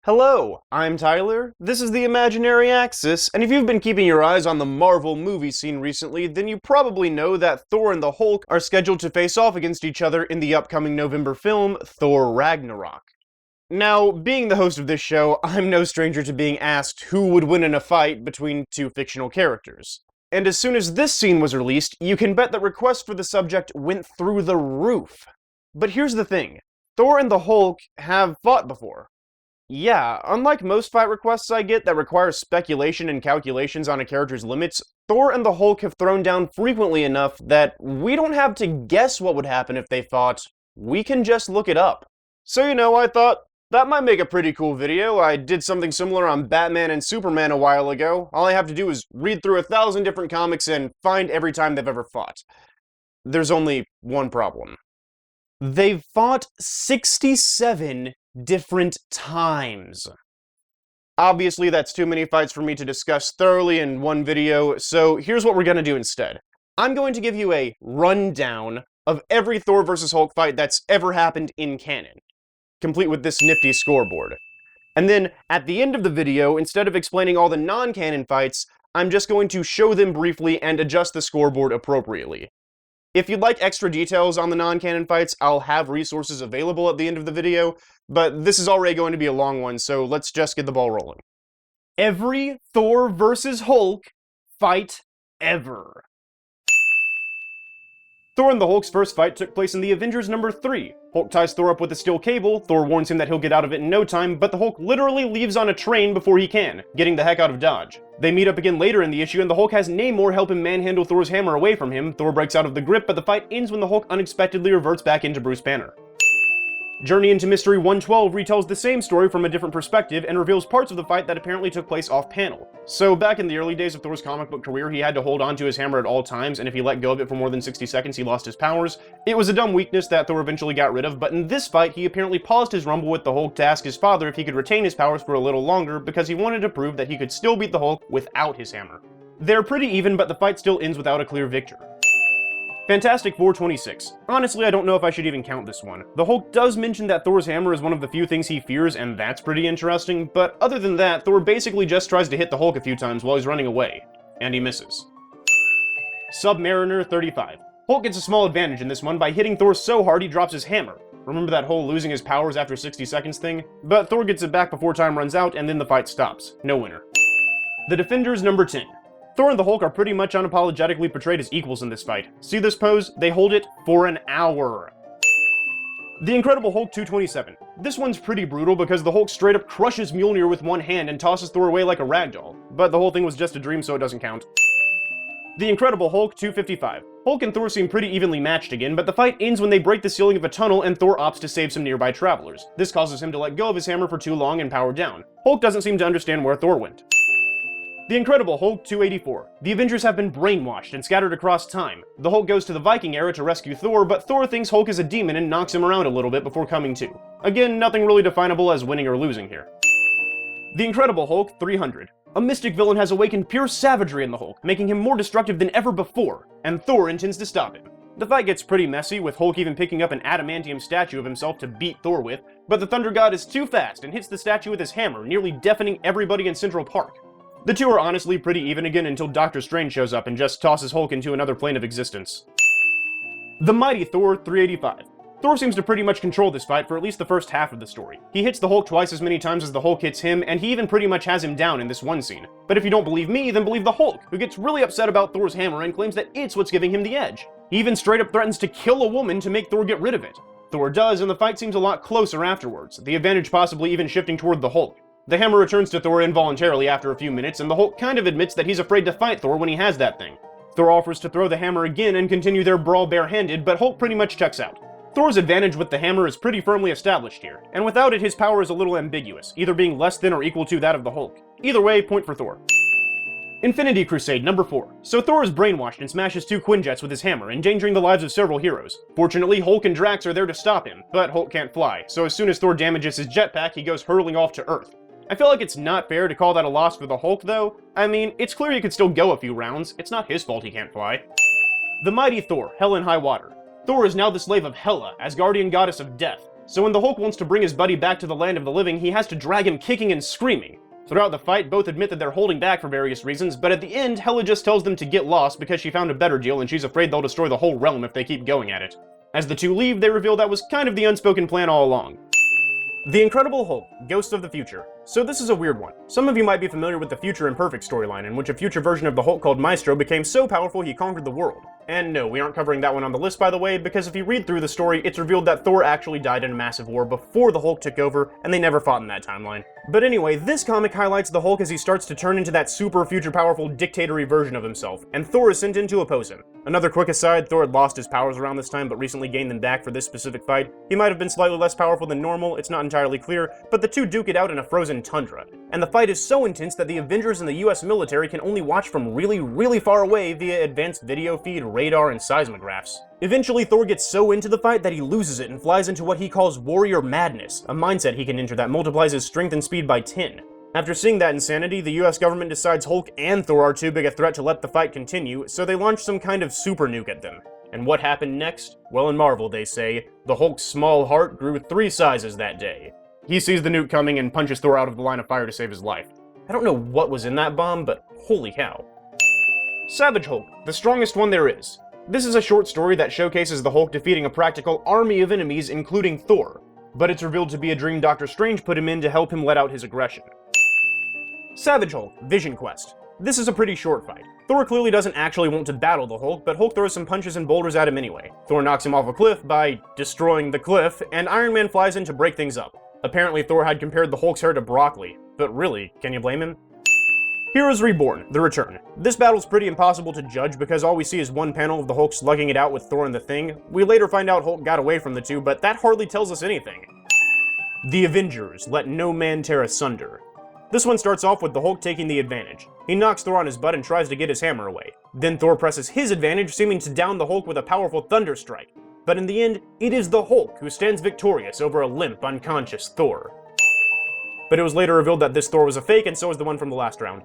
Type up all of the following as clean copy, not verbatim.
Hello, I'm Tyler, this is the Imaginary Axis, and if you've been keeping your eyes on the Marvel movie scene recently, then you probably know that Thor and the Hulk are scheduled to face off against each other in the upcoming November film, Thor Ragnarok. Now, being the host of this show, I'm no stranger to being asked who would win in a fight between two fictional characters. And as soon as this scene was released, you can bet that requests for the subject went through the roof. But here's the thing, Thor and the Hulk have fought before. Yeah, unlike most fight requests I get that require speculation and calculations on a character's limits, Thor and the Hulk have thrown down frequently enough that we don't have to guess what would happen if they fought, we can just look it up. So I thought, that might make a pretty cool video. I did something similar on Batman and Superman a while ago. All I have to do is read through 1,000 different comics and find every time they've ever fought. There's only one problem. They've fought 67 different times. Obviously, that's too many fights for me to discuss thoroughly in one video, so here's what we're gonna do instead. I'm going to give you a rundown of every Thor vs. Hulk fight that's ever happened in canon, complete with this nifty scoreboard. And then, at the end of the video, instead of explaining all the non-canon fights, I'm just going to show them briefly and adjust the scoreboard appropriately. If you'd like extra details on the non-canon fights, I'll have resources available at the end of the video, but this is already going to be a long one, so let's just get the ball rolling. Every Thor vs. Hulk fight ever. Thor and the Hulk's first fight took place in the Avengers #3. Hulk ties Thor up with a steel cable, Thor warns him that he'll get out of it in no time, but the Hulk literally leaves on a train before he can, getting the heck out of Dodge. They meet up again later in the issue, and the Hulk has Namor help him manhandle Thor's hammer away from him. Thor breaks out of the grip, but the fight ends when the Hulk unexpectedly reverts back into Bruce Banner. Journey into Mystery 112 retells the same story from a different perspective and reveals parts of the fight that apparently took place off-panel. So back in the early days of Thor's comic book career, he had to hold on to his hammer at all times, and if he let go of it for more than 60 seconds, he lost his powers. It was a dumb weakness that Thor eventually got rid of, but in this fight, he apparently paused his rumble with the Hulk to ask his father if he could retain his powers for a little longer, because he wanted to prove that he could still beat the Hulk without his hammer. They're pretty even, but the fight still ends without a clear victor. Fantastic Four 26. Honestly, I don't know if I should even count this one. The Hulk does mention that Thor's hammer is one of the few things he fears, and that's pretty interesting, but other than that, Thor basically just tries to hit the Hulk a few times while he's running away, and he misses. Submariner 35. Hulk gets a small advantage in this one by hitting Thor so hard he drops his hammer. Remember that whole losing his powers after 60 seconds thing? But Thor gets it back before time runs out, and then the fight stops. No winner. The Defenders #10. Thor and the Hulk are pretty much unapologetically portrayed as equals in this fight. See this pose? They hold it for an hour. The Incredible Hulk 227. This one's pretty brutal because the Hulk straight up crushes Mjolnir with one hand and tosses Thor away like a ragdoll, but the whole thing was just a dream so it doesn't count. The Incredible Hulk 255. Hulk and Thor seem pretty evenly matched again, but the fight ends when they break the ceiling of a tunnel and Thor opts to save some nearby travelers. This causes him to let go of his hammer for too long and power down. Hulk doesn't seem to understand where Thor went. The Incredible Hulk 284. The Avengers have been brainwashed and scattered across time. The Hulk goes to the Viking era to rescue Thor, but Thor thinks Hulk is a demon and knocks him around a little bit before coming to. Again, nothing really definable as winning or losing here. The Incredible Hulk 300. A mystic villain has awakened pure savagery in the Hulk, making him more destructive than ever before, and Thor intends to stop him. The fight gets pretty messy, with Hulk even picking up an adamantium statue of himself to beat Thor with, but the Thunder God is too fast and hits the statue with his hammer, nearly deafening everybody in Central Park. The two are honestly pretty even again until Doctor Strange shows up and just tosses Hulk into another plane of existence. The Mighty Thor 385. Thor seems to pretty much control this fight for at least the first half of the story. He hits the Hulk twice as many times as the Hulk hits him, and he even pretty much has him down in this one scene. But if you don't believe me, then believe the Hulk, who gets really upset about Thor's hammer and claims that it's what's giving him the edge. He even straight up threatens to kill a woman to make Thor get rid of it. Thor does, and the fight seems a lot closer afterwards, the advantage possibly even shifting toward the Hulk. The hammer returns to Thor involuntarily after a few minutes, and the Hulk kind of admits that he's afraid to fight Thor when he has that thing. Thor offers to throw the hammer again and continue their brawl barehanded, but Hulk pretty much checks out. Thor's advantage with the hammer is pretty firmly established here, and without it his power is a little ambiguous, either being less than or equal to that of the Hulk. Either way, point for Thor. Infinity Crusade #4. So Thor is brainwashed and smashes 2 Quinjets with his hammer, endangering the lives of several heroes. Fortunately, Hulk and Drax are there to stop him, but Hulk can't fly, so as soon as Thor damages his jetpack, he goes hurtling off to Earth. I feel like it's not fair to call that a loss for the Hulk, though. I mean, it's clear he could still go a few rounds. It's not his fault he can't fly. The Mighty Thor, Hell and High Water. Thor is now the slave of Hela, Asgardian goddess of death, so when the Hulk wants to bring his buddy back to the land of the living, he has to drag him kicking and screaming. Throughout the fight, both admit that they're holding back for various reasons, but at the end, Hela just tells them to get lost because she found a better deal and she's afraid they'll destroy the whole realm if they keep going at it. As the two leave, they reveal that was kind of the unspoken plan all along. The Incredible Hulk, Ghosts of the Future. So this is a weird one. Some of you might be familiar with the Future Imperfect storyline, in which a future version of the Hulk called Maestro became so powerful he conquered the world. And no, we aren't covering that one on the list, by the way, because if you read through the story, it's revealed that Thor actually died in a massive war before the Hulk took over, and they never fought in that timeline. But anyway, this comic highlights the Hulk as he starts to turn into that super future powerful dictatory version of himself, and Thor is sent in to oppose him. Another quick aside, Thor had lost his powers around this time, but recently gained them back for this specific fight. He might have been slightly less powerful than normal, it's not entirely clear, but the two duke it out in a frozen tundra. And the fight is so intense that the Avengers and the US military can only watch from really far away via advanced video feed, radar, and seismographs. Eventually, Thor gets so into the fight that he loses it and flies into what he calls warrior madness, a mindset he can enter that multiplies his strength and speed by 10. After seeing that insanity, the US government decides Hulk and Thor are too big a threat to let the fight continue, so they launch some kind of super nuke at them. And what happened next? Well, in Marvel, they say, the Hulk's small heart grew 3 sizes that day. He sees the nuke coming and punches Thor out of the line of fire to save his life. I don't know what was in that bomb, but holy cow. Savage Hulk, the strongest one there is. This is a short story that showcases the Hulk defeating a practical army of enemies, including Thor, but it's revealed to be a dream Doctor Strange put him in to help him let out his aggression. Savage Hulk, Vision Quest. This is a pretty short fight. Thor clearly doesn't actually want to battle the Hulk, but Hulk throws some punches and boulders at him anyway. Thor knocks him off a cliff by destroying the cliff, and Iron Man flies in to break things up. Apparently Thor had compared the Hulk's hair to broccoli, but really, can you blame him? Heroes Reborn, The Return. This battle's pretty impossible to judge because all we see is one panel of the Hulk slugging it out with Thor and the Thing. We later find out Hulk got away from the two, but that hardly tells us anything. The Avengers, Let No Man Tear Asunder. This one starts off with the Hulk taking the advantage. He knocks Thor on his butt and tries to get his hammer away. Then Thor presses his advantage, seeming to down the Hulk with a powerful thunder strike. But in the end, it is the Hulk who stands victorious over a limp, unconscious Thor. But it was later revealed that this Thor was a fake, and so was the one from the last round.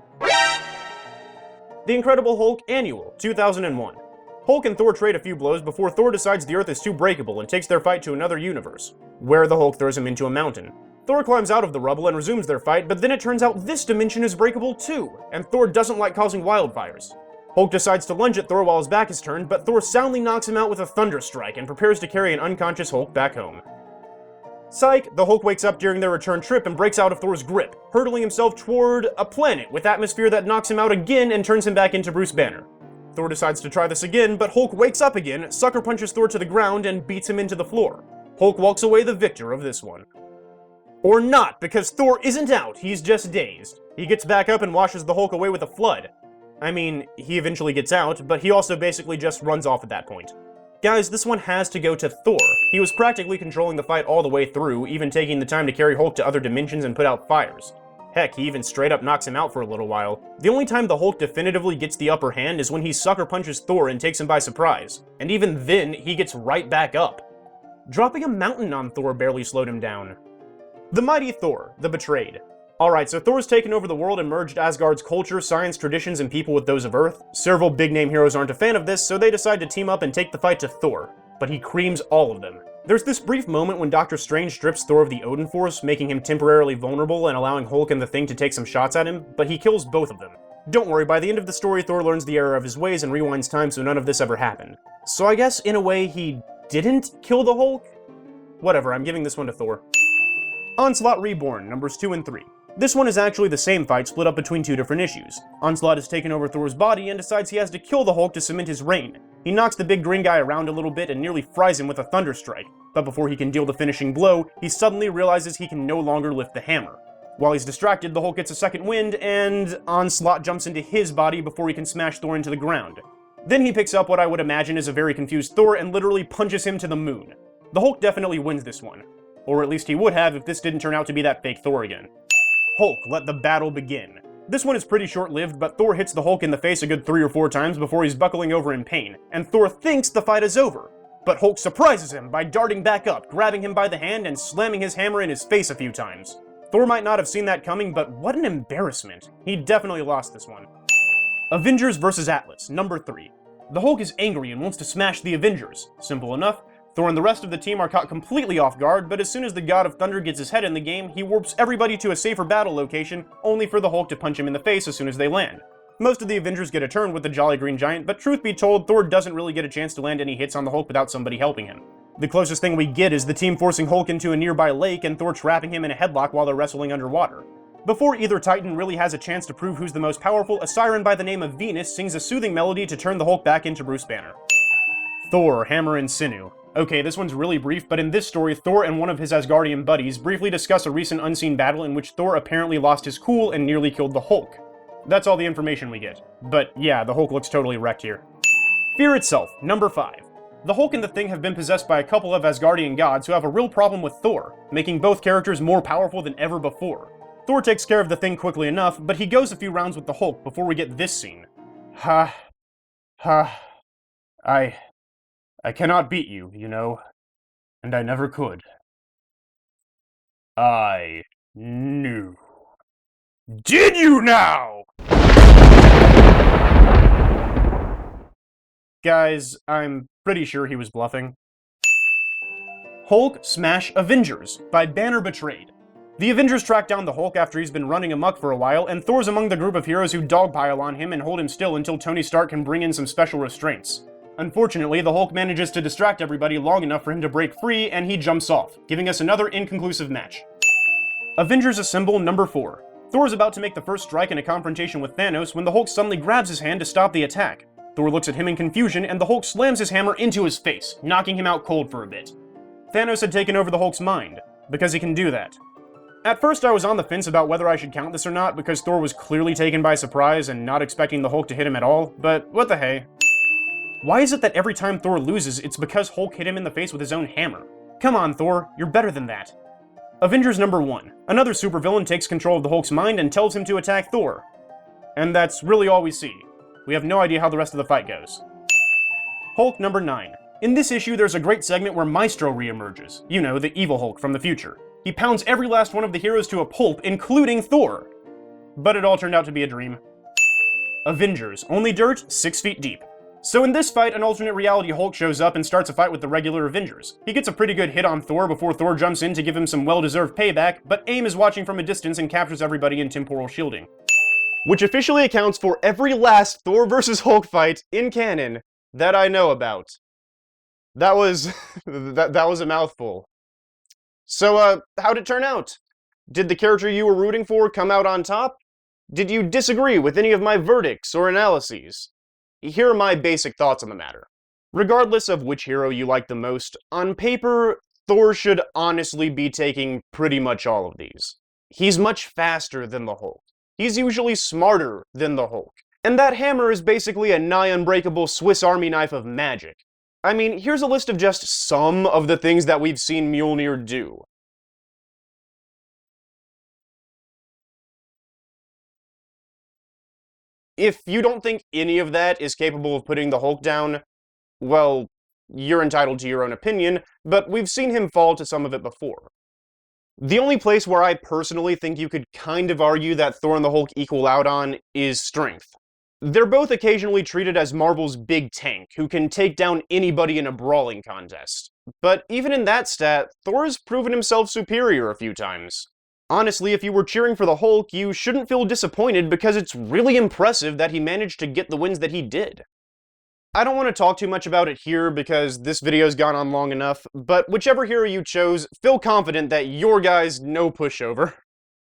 The Incredible Hulk Annual, 2001. Hulk and Thor trade a few blows before Thor decides the Earth is too breakable and takes their fight to another universe, where the Hulk throws him into a mountain. Thor climbs out of the rubble and resumes their fight, but then it turns out this dimension is breakable too, and Thor doesn't like causing wildfires. Hulk decides to lunge at Thor while his back is turned, but Thor soundly knocks him out with a thunder strike and prepares to carry an unconscious Hulk back home. Psych, the Hulk wakes up during their return trip and breaks out of Thor's grip, hurtling himself toward a planet with atmosphere that knocks him out again and turns him back into Bruce Banner. Thor decides to try this again, but Hulk wakes up again, sucker punches Thor to the ground, and beats him into the floor. Hulk walks away the victor of this one. Or not, because Thor isn't out, he's just dazed. He gets back up and washes the Hulk away with a flood. I mean, he eventually gets out, but he also basically just runs off at that point. Guys, this one has to go to Thor. He was practically controlling the fight all the way through, even taking the time to carry Hulk to other dimensions and put out fires. Heck, he even straight up knocks him out for a little while. The only time the Hulk definitively gets the upper hand is when he sucker punches Thor and takes him by surprise. And even then, he gets right back up. Dropping a mountain on Thor barely slowed him down. The Mighty Thor, The Betrayed. Alright, so Thor's taken over the world and merged Asgard's culture, science, traditions, and people with those of Earth. Several big-name heroes aren't a fan of this, so they decide to team up and take the fight to Thor. But he creams all of them. There's this brief moment when Doctor Strange strips Thor of the Odin Force, making him temporarily vulnerable and allowing Hulk and the Thing to take some shots at him, but he kills both of them. Don't worry, by the end of the story, Thor learns the error of his ways and rewinds time so none of this ever happened. So I guess, in a way, he didn't kill the Hulk? Whatever, I'm giving this one to Thor. Onslaught Reborn, numbers 2 and 3. This one is actually the same fight split up between two different issues. Onslaught has taken over Thor's body and decides he has to kill the Hulk to cement his reign. He knocks the big green guy around a little bit and nearly fries him with a thunder strike, but before he can deal the finishing blow, he suddenly realizes he can no longer lift the hammer. While he's distracted, the Hulk gets a second wind, and Onslaught jumps into his body before he can smash Thor into the ground. Then he picks up what I would imagine is a very confused Thor and literally punches him to the moon. The Hulk definitely wins this one. Or at least he would have if this didn't turn out to be that fake Thor again. Hulk, Let the Battle Begin. This one is pretty short-lived, but Thor hits the Hulk in the face a good 3 or 4 times before he's buckling over in pain, and Thor thinks the fight is over. But Hulk surprises him by darting back up, grabbing him by the hand and slamming his hammer in his face a few times. Thor might not have seen that coming, but what an embarrassment. He definitely lost this one. Avengers vs. Atlas, number 3. The Hulk is angry and wants to smash the Avengers. Simple enough. Thor and the rest of the team are caught completely off guard, but as soon as the God of Thunder gets his head in the game, he warps everybody to a safer battle location, only for the Hulk to punch him in the face as soon as they land. Most of the Avengers get a turn with the Jolly Green Giant, but truth be told, Thor doesn't really get a chance to land any hits on the Hulk without somebody helping him. The closest thing we get is the team forcing Hulk into a nearby lake and Thor trapping him in a headlock while they're wrestling underwater. Before either Titan really has a chance to prove who's the most powerful, a siren by the name of Venus sings a soothing melody to turn the Hulk back into Bruce Banner. Thor, Hammer, and Sinew. Okay, this one's really brief, but in this story, Thor and one of his Asgardian buddies briefly discuss a recent unseen battle in which Thor apparently lost his cool and nearly killed the Hulk. That's all the information we get. But yeah, the Hulk looks totally wrecked here. Fear itself, number 5. The Hulk and the Thing have been possessed by a couple of Asgardian gods who have a real problem with Thor, making both characters more powerful than ever before. Thor takes care of the Thing quickly enough, but he goes a few rounds with the Hulk before we get this scene. I cannot beat you, you know, and I never could. I knew. Did you now? Guys, I'm pretty sure he was bluffing. Hulk Smash Avengers by Banner Betrayed. The Avengers track down the Hulk after he's been running amok for a while, and Thor's among the group of heroes who dogpile on him and hold him still until Tony Stark can bring in some special restraints. Unfortunately, the Hulk manages to distract everybody long enough for him to break free, and he jumps off, giving us another inconclusive match. Avengers Assemble number 4. Thor's about to make the first strike in a confrontation with Thanos when the Hulk suddenly grabs his hand to stop the attack. Thor looks at him in confusion, and the Hulk slams his hammer into his face, knocking him out cold for a bit. Thanos had taken over the Hulk's mind, because he can do that. At first I was on the fence about whether I should count this or not, because Thor was clearly taken by surprise and not expecting the Hulk to hit him at all, but what the hey. Why is it that every time Thor loses, it's because Hulk hit him in the face with his own hammer? Come on, Thor, you're better than that. Avengers number 1. Another supervillain takes control of the Hulk's mind and tells him to attack Thor. And that's really all we see. We have no idea how the rest of the fight goes. Hulk number 9. In this issue, there's a great segment where Maestro re-emerges. You know, the evil Hulk from the future. He pounds every last one of the heroes to a pulp, including Thor. But it all turned out to be a dream. Avengers. Only dirt, 6 feet deep. So in this fight, an alternate reality Hulk shows up and starts a fight with the regular Avengers. He gets a pretty good hit on Thor before Thor jumps in to give him some well-deserved payback, but AIM is watching from a distance and captures everybody in temporal shielding. Which officially accounts for every last Thor vs. Hulk fight in canon that I know about. That was... that was a mouthful. So, how'd it turn out? Did the character you were rooting for come out on top? Did you disagree with any of my verdicts or analyses? Here are my basic thoughts on the matter. Regardless of which hero you like the most, on paper, Thor should honestly be taking pretty much all of these. He's much faster than the Hulk. He's usually smarter than the Hulk. And that hammer is basically a nigh unbreakable Swiss Army knife of magic. I mean, here's a list of just some of the things that we've seen Mjolnir do. If you don't think any of that is capable of putting the Hulk down, well, you're entitled to your own opinion, but we've seen him fall to some of it before. The only place where I personally think you could kind of argue that Thor and the Hulk equal out on is strength. They're both occasionally treated as Marvel's big tank, who can take down anybody in a brawling contest. But even in that stat, Thor has proven himself superior a few times. Honestly, if you were cheering for the Hulk, you shouldn't feel disappointed because it's really impressive that he managed to get the wins that he did. I don't want to talk too much about it here because this video's gone on long enough, but whichever hero you chose, feel confident that your guy's no pushover.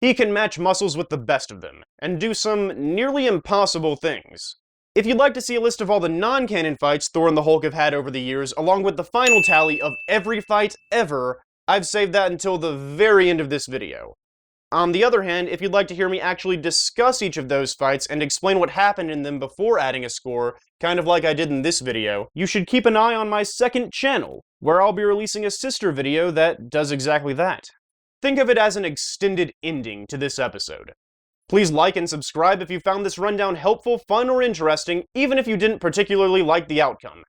He can match muscles with the best of them, and do some nearly impossible things. If you'd like to see a list of all the non-canon fights Thor and the Hulk have had over the years, along with the final tally of every fight ever, I've saved that until the very end of this video. On the other hand, if you'd like to hear me actually discuss each of those fights and explain what happened in them before adding a score, kind of like I did in this video, you should keep an eye on my second channel, where I'll be releasing a sister video that does exactly that. Think of it as an extended ending to this episode. Please like and subscribe if you found this rundown helpful, fun, or interesting, even if you didn't particularly like the outcome.